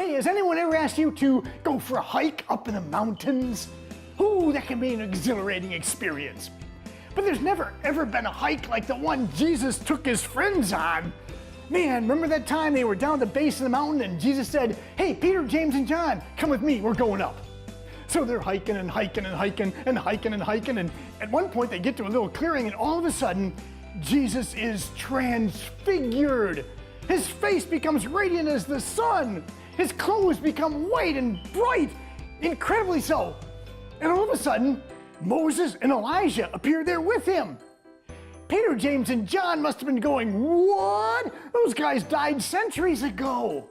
Hey, has anyone ever asked you to go for a hike up in the mountains? Ooh, that can be an exhilarating experience. But there's never ever been a hike like the one Jesus took his friends on. Man, remember that time they were down at the base of the mountain and Jesus said, hey, Peter, James, and John, come with me, we're going up. So they're hiking and hiking and hiking and hiking and hiking, and at one point they get to a little clearing and all of a sudden, Jesus is transfigured. His face becomes radiant as the sun. His clothes become white and bright, incredibly so. And all of a sudden, Moses and Elijah appear there with him. Peter, James, and John must have been going, what? Those guys died centuries ago.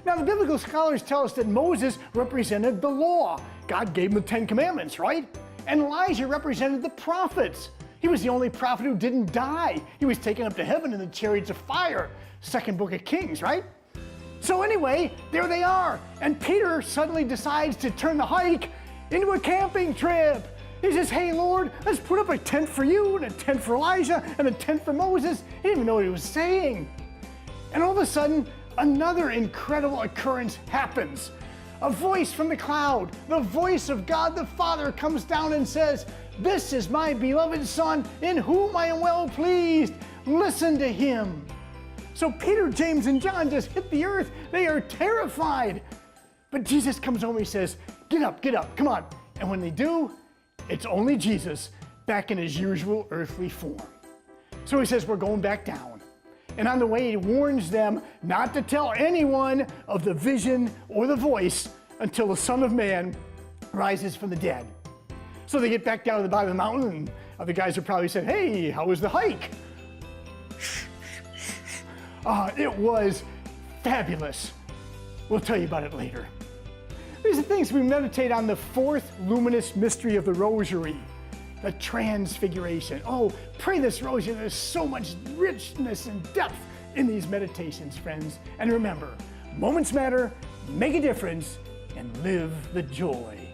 Now, the biblical scholars tell us that Moses represented the law. God gave him the 10 Commandments, right? And Elijah represented the prophets. He was the only prophet who didn't die. He was taken up to heaven in the chariots of fire. Second book of Kings, right? So anyway, there they are. And Peter suddenly decides to turn the hike into a camping trip. He says, hey, Lord, let's put up a tent for you and a tent for Elijah and a tent for Moses. He didn't even know what he was saying. And all of a sudden, another incredible occurrence happens. A voice from the cloud, the voice of God the Father, comes down and says, this is my beloved Son in whom I am well pleased. Listen to him. So Peter, James, and John just hit the earth. They are terrified. But Jesus comes over and he says, get up, come on. And when they do, it's only Jesus back in his usual earthly form. So he says, we're going back down. And on the way, he warns them not to tell anyone of the vision or the voice until the Son of Man rises from the dead. So they get back down to the bottom of the mountain, and other guys are probably saying, hey, how was the hike? It was fabulous. We'll tell you about it later. These are things we meditate on, the fourth luminous mystery of the Rosary, the Transfiguration. Oh, pray this Rosary. There's so much richness and depth in these meditations, friends. And remember, moments matter, make a difference, and live the joy.